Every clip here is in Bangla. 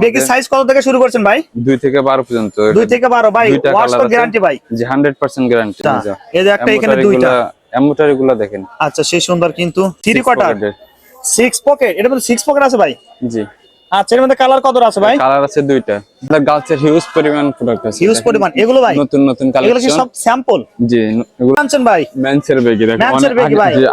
বেগের সাইজ কত থেকে শুরু করছেন ভাই? 2 থেকে 12 পর্যন্ত। 2 থেকে 12 ভাই, ওয়াশ তো গ্যারান্টি ভাই? জি 100% গ্যারান্টি। এই যে একটা এখানে দুইটা এমব্রয়ডারি গুলো দেখেন। আচ্ছা সেই সুন্দর কিন্তু 3 কোয়ার্টার 6 পকেট, এটা মধ্যে 6 পকেট আছে ভাই? জি। আচ্ছা এর মধ্যে কালার কত আছে ভাই? কালার আছে দুইটা। আপনার গার্লসের হিউজ পরিমাণ প্রোডাক্ট আছে। হিউজ পরিমাণ এগুলো ভাই? নতুন নতুন কালেকশন। এগুলো কি সব স্যাম্পল? জি এগুলো আনছেন ভাই? মেন্সের বেগি দেখেন। মেন্সের বেগি ভাই? জি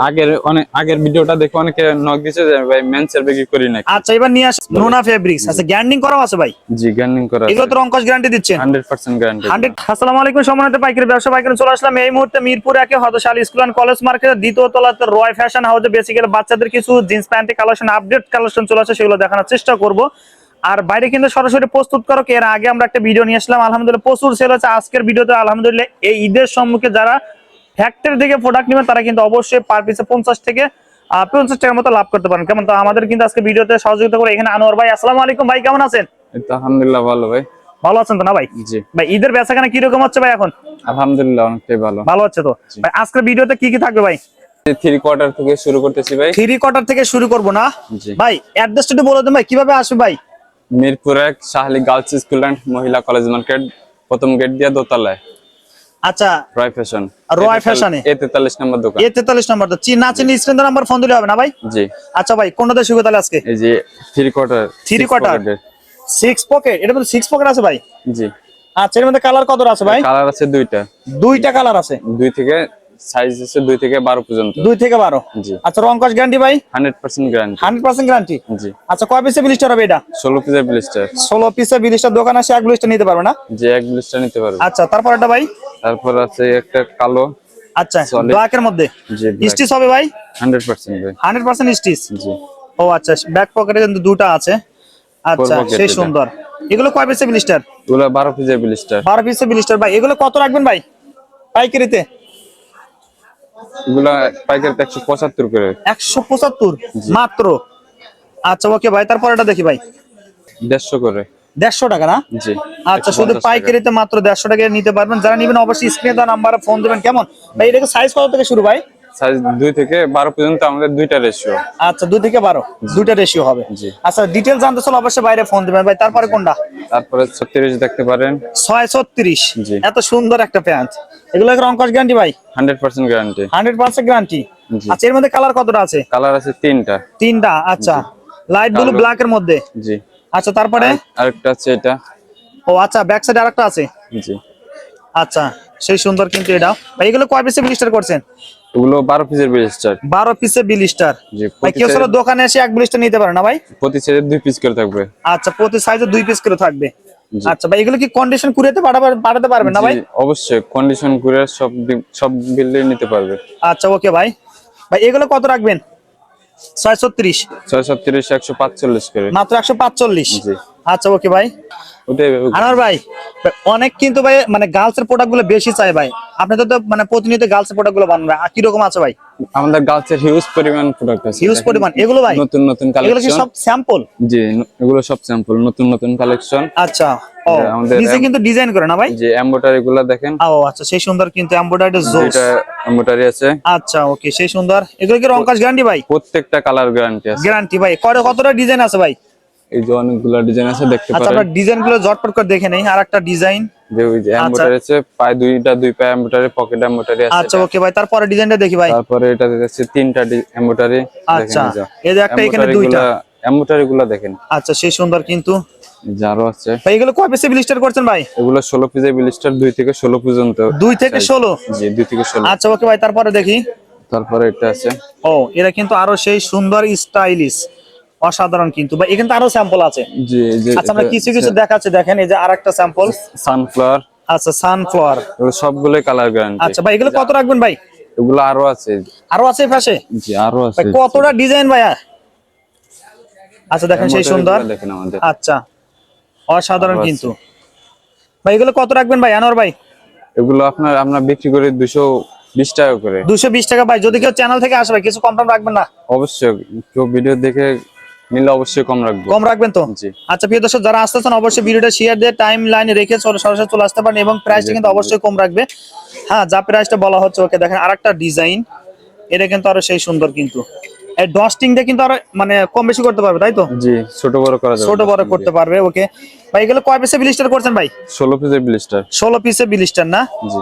আগের ভিডিওটা দেখে অনেকে নক দিয়েছে যে ভাই মেন্সের বেগি করি না। আচ্ছা এবার নিয়ে আসেন নোনা ফেব্রিক্স। আচ্ছা গ্যারান্টি করা আছে ভাই? জি গ্যারান্টি করা আছে। এগুলো তো রংকশ গ্যারান্টি দিচ্ছেন? 100% গ্যারান্টি। 100। আসসালামু আলাইকুম সম্মানিত পাইকারি ব্যবসা পাইকারি চলে আসলাম এই মুহূর্তে মিরপুর 1 হযরত স্কুল এন্ড কলেজ মার্কেটের দ্বিতীয় তলাতে রয় ফ্যাশন হাউসে। বেসিক্যালি বাচ্চাদের কিছু জিন্স প্যান্টের কালেকশন, আপডেট কালেকশন চলে আসে, সেগুলো দেখানোর চেষ্টা করব। আর বাইরে কিন্তু সরাসরি প্রস্তুত করো। এর আগে আমরা একটা ভিডিও নিয়ে আসলাম, আলহামদুলিল্লাহ প্রচুর সেল হচ্ছে। আজকের ভিডিওতে আলহামদুলিল্লাহ এই ঈদের সম্মুখে যারা ফ্যাক্টরি থেকে প্রোডাক্ট নেবেন তারা কিন্তু অবশ্যই পার পিসে 50 থেকে 50 টাকার মতো লাভ করতে পারেন। কেমন? তো আমাদের কিন্তু আজকে ভিডিওতে সহযোগিতা করে এখানে আনোয়ার ভাই। আসসালামু আলাইকুম ভাই, কেমন আছেন? আলহামদুলিল্লাহ ভালো ভাই। ভালো আছেন তো না ভাই? জি ভাই ঈদের বেচাকেনা কি রকম হচ্ছে ভাই এখন? আলহামদুলিল্লাহ অনেকটাই ভালো। ভালো হচ্ছে তো ভাই। আজকের ভিডিওতে কি কি থাকবে ভাই? 3 কোয়ার্টার থেকে শুরু করতেছি ভাই। 3 কোয়ার্টার থেকে শুরু করব না ভাই? অ্যাড্রেসটা একটু বলে দেন ভাই, কিভাবে আসবে ভাই? মিরপুর 1 শাহলী গার্লস স্কুল এন্ড মহিলা কলেজ মার্কেট, প্রথম গেট দিয়ে দোতলায়। আচ্ছা রয় ফ্যাশন। রয় ফ্যাশনে A43 নম্বর দোকান। A43 নম্বর তো না চিনি, স্ক্রিন নাম্বার ফোন দিলে হবে না ভাই? জি। আচ্ছা ভাই কোনটাতে শুরু তাহলে আজকে? এই যে 3 কোয়ার্টার 3 কোয়ার্টার 6 পকেট, এটা মধ্যে 6 পকেট আছে ভাই? জি। আচ্ছা এর মধ্যে কালার কত আছে ভাই? কালার আছে দুইটা। দুইটা কালার আছে? 2 থেকে সাইজ আছে 2 থেকে 12 পর্যন্ত। 2 থেকে 12। জি। আচ্ছা রংকশ গ্যারান্টি ভাই? 100% গ্যারান্টি। 100% গ্যারান্টি। জি। আচ্ছা কয় পিসের ব্লিস্টার হবে এটা? 16 পিসের ব্লিস্টার। 16 পিসের ব্লিস্টার দোকান আসে এক ব্লিস্টার নিতে পারবে না? জি এক ব্লিস্টার নিতে পারবে। আচ্ছা তারপর এটা ভাই? তারপর আছে একটা কালো। আচ্ছা ব্ল্যাক এর মধ্যে জি স্টিচ হবে ভাই? 100% ভাই। 100% স্টিচ। জি। ও আচ্ছা ব্যাক পকেটে কিন্তু দুটো আছে। আচ্ছা সেই সুন্দর। এগুলো কয় পিসের ব্লিস্টার? এগুলো 12 পিসের ব্লিস্টার। 12 পিসের ব্লিস্টার ভাই। এগুলো কত রাখবেন ভাই পাইকারিতে? এগুলা পাইকারিতে 175 করে। 175 মাত্র? আচ্ছা ওকে ভাই, তারপর এটা দেখি ভাই। 150 করে। 150 টাকা না? জি। আচ্ছা শুধু পাইকারিতে মাত্র 150 টাকায় নিতে পারবেন। যারা নেবেন অবশ্যই স্ক্রিনে দেওয়া নম্বরে ফোন দিবেন। কেমন ভাই এটা সাইজ কত থেকে শুরু ভাই? সাইজ 2 থেকে 12 পর্যন্ত আমাদের দুইটা রেশিও। আচ্ছা 2 থেকে 12 দুইটা রেশিও হবে। জি। আচ্ছা ডিটেইলস জানতে চাইলে অবশ্যই বাইরে ফোন দিবেন ভাই। তারপরে কোনটা? তারপরে 36 দেখতে পারেন। 636। জি। এত সুন্দর একটা প্যান্ট, এগুলো কি রংকশ গ্যারান্টি ভাই? 100% গ্যারান্টি। 100% গ্যারান্টি। আচ্ছা এর মধ্যে কালার কতটা আছে? কালার আছে 3টা। 3টা। আচ্ছা লাইট ব্লু ব্ল্যাক এর মধ্যে। জি। আচ্ছা তারপরে আরেকটা আছে এটা। ও আচ্ছা ব্যাক সাইডে আরেকটা আছে। জি। আচ্ছা সেই সুন্দর কিন্তু এটা ভাই। এগুলো কয় পিসে ব্লিস্টার করছেন? এগুলো 12 পিসের ব্লিস্টার। 12 পিসে ব্লিস্টার। জি। ভাই কেউ সারা দোকানে এসে এক ব্লিস্টার নিতে পারে না ভাই? প্রতি সাইজে 2 পিস করে থাকবে। আচ্ছা প্রতি সাইজে 2 পিস করে থাকবে। আচ্ছা ভাই এগুলো কি কন্ডিশন কুরিয়ারতে পাঠাতে পারবেন না ভাই? জি অবশ্যই কন্ডিশন করে সব বিলে নিতে পারবে। আচ্ছা ওকে ভাই। ভাই এগুলো কত রাখবেন? 636। 636 145 করে। মাত্র 145। জি। আচ্ছা ওকে ভাই। ওটাই আনোয়ার ভাই অনেক কিন্তু ভাই মানে গার্লস এর প্রোডাক্ট গুলো বেশি চাই ভাই। আপনি তো মানে প্রতিনিয়ত গার্লস এর প্রোডাক্ট গুলো বানান ভাই, কি রকম আছে ভাই? আমাদের গার্লসের হিউজ পরিমাণ প্রোডাক্ট আছে। হিউজ পরিমাণ এগুলো ভাই? নতুন নতুন কালেকশন। এগুলো কি সব স্যাম্পল? জি এগুলো সব স্যাম্পল, নতুন নতুন কালেকশন। আচ্ছা ও নিজে কিন্তু ডিজাইন করে না ভাই? জি এমব্রয়ডারি গুলো দেখেন। ও আচ্ছা সেই সুন্দর কিন্তু এমব্রয়ডারি জোস। এটা এমব্রয়ডারি আছে। আচ্ছা ওকে সেই সুন্দর। এগুলো কি রংকশ গ্যারান্টি ভাই? প্রত্যেকটা কালার গ্যারান্টি আছে। গ্যারান্টি ভাই। কতটা ডিজাইন আছে ভাই? এই যে অনেকগুলো ডিজাইন আছে দেখতে পারেন। আচ্ছা আমরা ডিজাইন গুলো ঝটপট করে দেখে নেই। আরেকটা ডিজাইন যে ওই যে এমব্রয়ডারি আছে, পায় দুই পায় এমব্রয়ডারি, পকেট এমব্রয়ডারি আছে। আচ্ছা ওকে ভাই তারপরে ডিজাইনটা দেখি ভাই। তারপরে এটা আছে 3টা এমব্রয়ডারি আচ্ছা দেখেন। এই যে একটা এখানে দুইটা এমব্রয়ডারি গুলো দেখেন। আচ্ছা সেই সুন্দর কিন্তু যারও আছে ভাই। এগুলো কয় পিসে ব্লিস্টার করছেন ভাই? এগুলো 16 পিসের ব্লিস্টার, 2 থেকে 16 পর্যন্ত। 2 থেকে 16? জি 2 থেকে 16। আচ্ছা ওকে ভাই তারপরে দেখি। তারপরে এটা আছে। ও এরা কিন্তু আরো সেই সুন্দর স্টাইলিশ অসাধারণ কিন্তু ভাই। এখানে আরো স্যাম্পল আছে। জি জি। আচ্ছা আমরা কিছু কিছু দেখাচ্ছি দেখেন। এই যে আরেকটা স্যাম্পল সানফ্লাওয়ার। আচ্ছা সানফ্লাওয়ার। এগুলো সবগুলোই কালার গ্যারান্টি। আচ্ছা ভাই এগুলো কত রাখবেন ভাই? এগুলো আরো আছে। আরো আছে পাশে? জি আরো আছে। ভাই কতটা ডিজাইন ভাইয়া? আচ্ছা দেখেন সেই সুন্দর। দেখেন আমাদের। আচ্ছা অসাধারণ কিন্তু ভাই। এগুলো কত রাখবেন ভাই আনোয়ার ভাই? এগুলো আমরা বিক্রি করি 220 টাকা করে। 220 টাকা ভাই। যদি কেউ চ্যানেল থেকে আসে ভাই কিছু কম দাম রাখবেন না? অবশ্যই কেউ ভিডিও দেখে নিলে অবশ্যই কম রাখবো। কম রাখবেন তো? জি। আচ্ছা প্রিয় দর্শক যারা আসতেছেন অবশ্যই ভিডিওটা শেয়ার দিয়ে টাইম লাইনে রেখে সরাসরি চলে আসতে পারেন এবং প্রাইসটা কিন্তু অবশ্যই কম রাখবে। হ্যাঁ যা প্রাইসটা বলা হচ্ছে ওকে। দেখেন আরেকটা ডিজাইন, এটা কিন্তু আরো সেই সুন্দর কিন্তু এই ডস্টিং দিয়ে কিন্তু আর মানে কম বেশি করতে পারবে তাই তো? জি, ছোট বড় করা যাবে। ছোট বড় করতে পারবে। ওকে ভাই, এগুলো কয় পিসে ব্লিস্টার করছেন ভাই? 16 পিসের ব্লিস্টার। 16 পিসে ব্লিস্টার না জি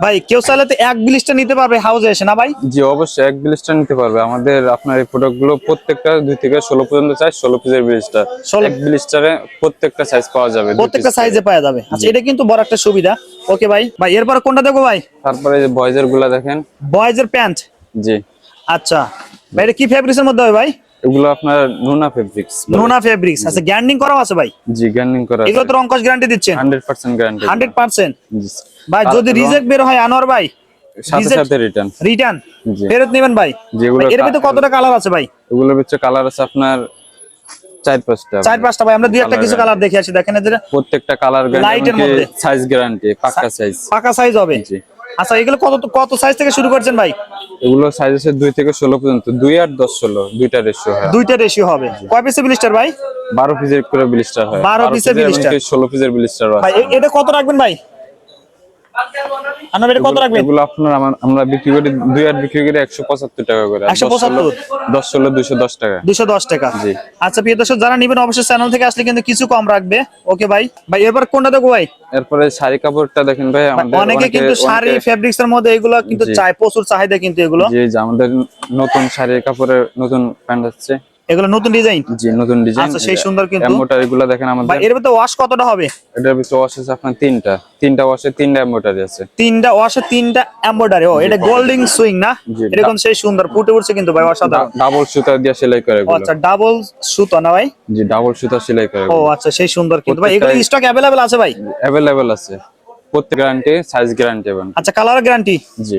ভাই? কেউ চাইলে তো এক ব্লিস্টার নিতে পারবে হাউসে এসে না ভাই? জি, অবশ্যই এক ব্লিস্টার নিতে পারবে। আমাদের আপনার এই প্রোডাক্ট গুলো প্রত্যেকটা 2 থেকে 16 পর্যন্ত সাইজ, 16 পিসের ব্লিস্টার। 16 এক ব্লিস্টারে প্রত্যেকটা সাইজ পাওয়া যাবে, প্রত্যেকটা সাইজে পাওয়া যাবে। আচ্ছা, এটা কিন্তু বড় একটা সুবিধা। ওকে ভাই, ভাই এরপর কোনটা দেখবো ভাই? তারপরে যে বয়েজের গুলা দেখেন। বয়েজের প্যান্ট। জি আচ্ছা ভাই, এটা কি ফেব্রিক্সের মধ্যে হবে ভাই? এগুলো আপনার নুনা ফেব্রিক্স। নোনা ফেব্রিক্স। আচ্ছা, গ্যারান্টিং করাও আছে ভাই? জি, গ্যারান্টি করা আছে। এগুলো তো রংকশ গ্যারান্টি দিচ্ছেন? 100% গ্যারান্টি। 100%। জি ভাই যদি রিজেক্ট বের হয় আনোয়ার ভাই, সাথে সাথে রিটার্ন। রিটার্ন জি। ফেরত নেবেন ভাই? যেগুলো এর ভিতরে কতটা কালার আছে ভাই? এগুলোর ভিতরে কালার আছে আপনার 4-5টা। 4-5টা ভাই। আমরা দুই একটা কিছু কালার দেখে আসি। দেখেন এদের প্রত্যেকটা কালার লাইটের গ্যারান্টি, মধ্যে সাইজ গ্যারান্টি, পাক্কা সাইজ। পাকা সাইজ হবে। জি। আচ্ছা, এগুলো কত সাইজ থেকে শুরু করছেন ভাই? এগুলো সাইজ আছে 2 থেকে 16 পর্যন্ত। 2 আর 10 16 দুইটা রেশিও হয়। দুইটা রেশিও হবে। কয় পিসের ব্লিস্টার ভাই? 12 পিসের করে ব্লিস্টার হয়। 12 পিসের ব্লিস্টার। 16 পিসের ব্লিস্টার ভাই আছে। এটা কত রাখবেন ভাই? আনোয়ার, এটা কত রাখবেন? এগুলো আপনার আমরা বিক্রি করি 2 আর বিক্রি করি 175 টাকা করে। 175 10 16 210 টাকা। 210 টাকা। জি। আচ্ছা প্রিয় দর্শক, যারা নেবেন অবশ্যই চ্যানেল থেকে আসলে কিন্তু কিছু কম রাখবে। ওকে ভাই, ভাই এরপর কোনটা দেখো ভাই? এরপরে শাড়ি কাপড়টা দেখেন ভাই। আমাদের অনেকে কিন্তু শাড়ি ফেব্রিক্স এর মধ্যে এগুলো কিন্তু চায়, প্রচুর চাহিদা কিন্তু এগুলো। জি, যে আমাদের নতুন শাড়ির কাপড়ের নতুন প্যান্ট আসছে। এগুলো নতুন ডিজাইন। জি, নতুন ডিজাইন। আচ্ছা, সেই সুন্দর কিন্তু। এমব্রয়ডারিগুলো দেখেন আমাদের। ভাই এর ভিতরে ওয়াশ কতটা হবে? এটার ভিতরে ওয়াশ আছে আপনার তিনটা ওয়াশে 3টা এমব্রয়ডারি আছে। 3টা ওয়াশে 3টা এমব্রয়ডারি। ও, এটা গোল্ডিং সুইং না? জি। এরকম সেই সুন্দর ফুটে উঠছে কিন্তু ভাই, অসাধারণ। ডাবল সুতা দিয়ে সেলাই করে এগুলো। আচ্ছা, ডাবল সুতো না ভাই? জি, ডাবল সুতা সেলাই করে। ও আচ্ছা, সেই সুন্দর কিন্তু ভাই। এগুলো স্টক अवेलेबल আছে ভাই? अवेलेबल আছে। প্রত্যেক গ্যারান্টি, সাইজ গ্যারান্টি এবং। আচ্ছা, কালার গ্যারান্টি। জি।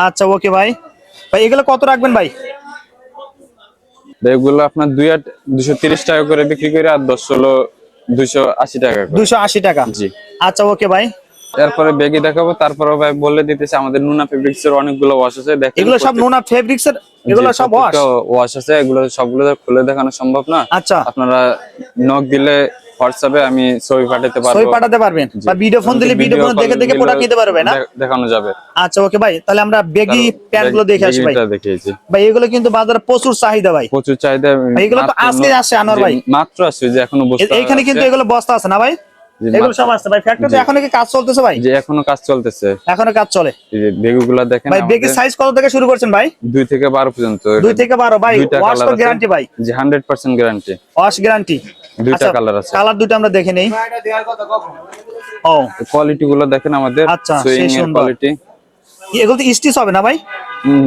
আচ্ছা ওকে ভাই, ভাই এগুলো কত রাখবেন ভাই? এগুলো আপনার 2 আর 230 টাকা করে বিক্রি করে, আর 10 16 280 টাকা করে। 280 টাকা। জি। আচ্ছা ওকে ভাই, এরপরে ব্যাগই দেখাবো। তারপরে ভাই বলে দিতেছে আমাদের নুনা ফেব্রিক্স এর অনেকগুলো ওয়াশ আছে। দেখেন এগুলো সব নোনা ফেব্রিক্স এর, এগুলো সব ওয়াশ? ওয়াশ আছে। এগুলো সবগুলো খুলে দেখানো সম্ভব না। আচ্ছা, আপনারা নক দিলে হোয়াটসঅ্যাপে আমি ছবি পাঠাতে পারবো। ছবি পাঠাতে পারবেন বা ভিডিও ফোন দিলে ভিডিও ফোন দেখে দেখে প্রোডাক্ট নিতে পারবে না? দেখানো যাবে। আচ্ছা ওকে ভাই, তাহলে আমরা বেগি প্যান্ট গুলো দেখে আসি ভাই। এটা দেখিয়েছি ভাই এগুলো কিন্তু বাজারে প্রচুর চাহিদা ভাই। প্রচুর চাহিদা। ভাই এগুলো তো আজকে আসছে আনোয়ার ভাই? মাত্র আসছে, যে এখনো বস্তা এইখানে কিন্তু এগুলো বস্তা আছে না ভাই? এগুলো সব আসছে ভাই ফ্যাক্টরিতে? এখনো কি কাজ চলতেছে ভাই? যে এখনো কাজ চলতেছে। এখনো কাজ চলে। এই যে বেগুগুলা দেখেন ভাই বেগের সাইজ কত থেকে শুরু করছেন ভাই? 2 থেকে 12 পর্যন্ত। 2 থেকে 12 ভাই। দুইটা ওয়াশ কালার তো আছে। গ্যারান্টি ভাই? জি, 100% গ্যারান্টি। Wash guarantee. দুইটা কালার আছে। কালার দুটো আমরা দেখে নেই। ও কোয়ালিটি গুলো দেখেন আমাদের। আচ্ছা, সুইং সেই এর সুন্দর। কোয়ালিটি। এগুলো তো স্টিচ হবে না ভাই?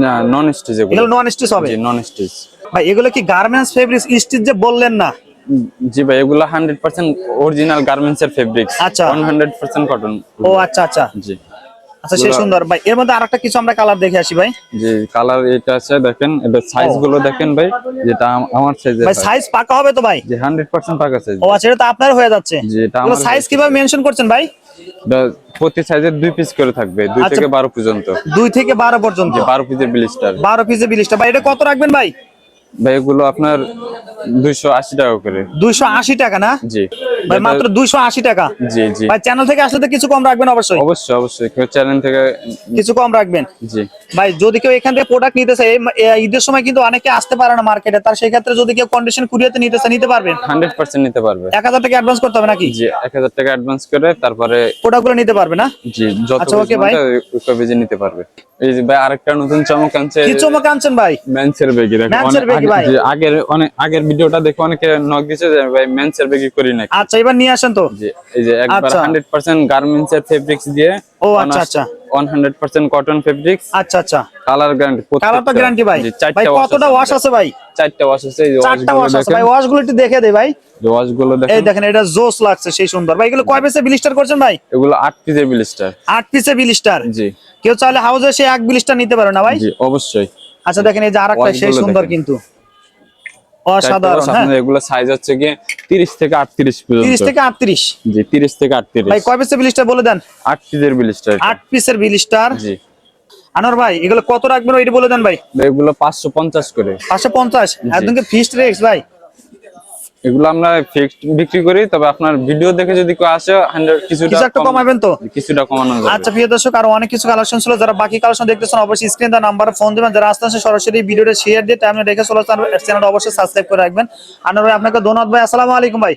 না, নন স্টিচ এগুলো। এগুলো নন স্টিচ হবে? জি, নন স্টিচ। ভাই এগুলো কি গার্মেন্টস ফেব্রিক্স স্টিচ যে বললেন না? জি ভাই, এগুলো 100% অরিজিনাল গার্মেন্টস এর ফেব্রিক্স। আচ্ছা। 100% কটন। ও আচ্ছা আচ্ছা। জি। আচ্ছা, সেই সুন্দর ভাই। এর মধ্যে আরেকটা কিছু আমরা কালার দেখে আসি ভাই। জি, কালার এটা আছে দেখেন। এটা সাইজ গুলো দেখেন ভাই, যেটা আমার সাইজের। ভাই সাইজ পাকা হবে তো ভাই? জি, 100% পাকা সাইজ। ও আচ্ছা, এটা তো আপনার হয়ে যাচ্ছে। জি, এটা এগুলো আমার সাইজ কিভাবে মেনশন করছেন ভাই? প্রতি সাইজের 2 পিস করে থাকবে। 2 আচ্ছা। থেকে 12 পর্যন্ত। 2 থেকে 12 পর্যন্ত। 12 পিসের ব্লিস্টার। 12 পিসে 20টা। ভাই এটা কত রাখবেন ভাই? ভাই এগুলো আপনার 280 টাকা করে। 280 টাকা না? জি ভাই মাত্র 280 টাকা। জি জি, ভাই চ্যানেল থেকে আসলে তো কিছু কম রাখবেন অবশ্যই? অবশ্যই অবশ্যই, কেউ চ্যানেল থেকে কিছু কম রাখবেন। জি। ভাই যদি কেউ এখান থেকে প্রোডাক্ট নিতে চায়, এই ঈদের সময় কিন্তু অনেকে আসতে পারে না মার্কেটে, তার সেই ক্ষেত্রে যদি কেউ কন্ডিশন কুরিয়াতে নিতে চায় নিতে পারবেন? 100% নিতে পারবে। 1000 টাকা অ্যাডভান্স করতে হবে নাকি? জি, 1000 টাকা অ্যাডভান্স করে তারপরে প্রোডাক্টগুলো নিতে পারবে না? জি, যত আচ্ছা, ওকে ভাই। বেজে নিতে পারবে। এই যে ভাই আরেকটা নতুন চমক আনছে। কি চমক আনছেন ভাই? মেন্সের বেগি দেখো। মেন্সের বেগি ভাই? আগের ভিডিওটা দেখে অনেকে নক দিয়েছে যে ভাই মেন্সের বেগি করি নাকি। আচ্ছা, এবার নিয়ে আসেন তো। জি, এই যে একবার আচ্ছা। 100% গার্মেন্টস এর ফেব্রিক্স দিয়ে। ও আচ্ছা আচ্ছা। 100% কটন ফেব্রিক্স। আচ্ছা আচ্ছা। Colour guarantee. কালার তো গ্যারান্টি ভাই? জি, ভাই 4টা কতটা ওয়াশ আছে ভাই? 4টা ওয়াশ আছে। এই যে 4টা ওয়াশ আছে ভাই। দেখেন। ওয়াশগুলো একটু দেখে দেই ভাই। ওয়াশ গুলো এই দেখেন। দেখেন, এটা জোস লাগছে, সেই সুন্দর। ভাই এগুলো কয় পিসে ব্লিস্টার করছেন ভাই? এগুলো 8 পিসের ব্লিস্টার। 8 পিসে ব্লিস্টার। জি। কেউ চাইলে হাউসে সে এক ব্লিস্টার নিতে পারে না ভাই? জি, অবশ্যই। আচ্ছা দেখেন, এই যে আরেকটা সেই ওয়াশগুলো সুন্দর দেখেন। কিন্তু অসাধারণ। হ্যাঁ, এগুলো সাইজ হচ্ছে কি 30 থেকে 38 পর্যন্ত। 30 থেকে 38। জি, 30 থেকে 38। ভাই কয় পিসে ব্লিস্টার বলে দেন? 8 পিসের ব্লিস্টার। 8 পিসের ব্লিস্টার। জি। আনোয়ার ভাই এগুলো কত রাখবেন ওইটা বলে দেন ভাই। এগুলো 550 করে। 550। একদম কি ফিক্সড রেট ভাই? এগুলো আমরা ফিক্সড বিক্রি করি, তবে আপনার ভিডিও দেখে যদি কেউ আসে 100 কিছু একটা কমাবেন তো? কিছুটা কমানো যাবে। আচ্ছা প্রিয় দর্শক, আরো অনেক কিছু কালেকশন ছিল, যারা বাকি কালেকশন দেখতেছেন অবশ্যই স্ক্রিন দা নাম্বারে ফোন দিবেন, যারা আসতে আসে সরাসরি ভিডিওটা শেয়ার দিয়ে টাইমে রেখে চলে চ্যানেলটা অবশ্যই সাবস্ক্রাইব করে রাখবেন। আনোয়ার ভাই আপনাকে ধন্যবাদ ভাই, আসসালামু আলাইকুম ভাই।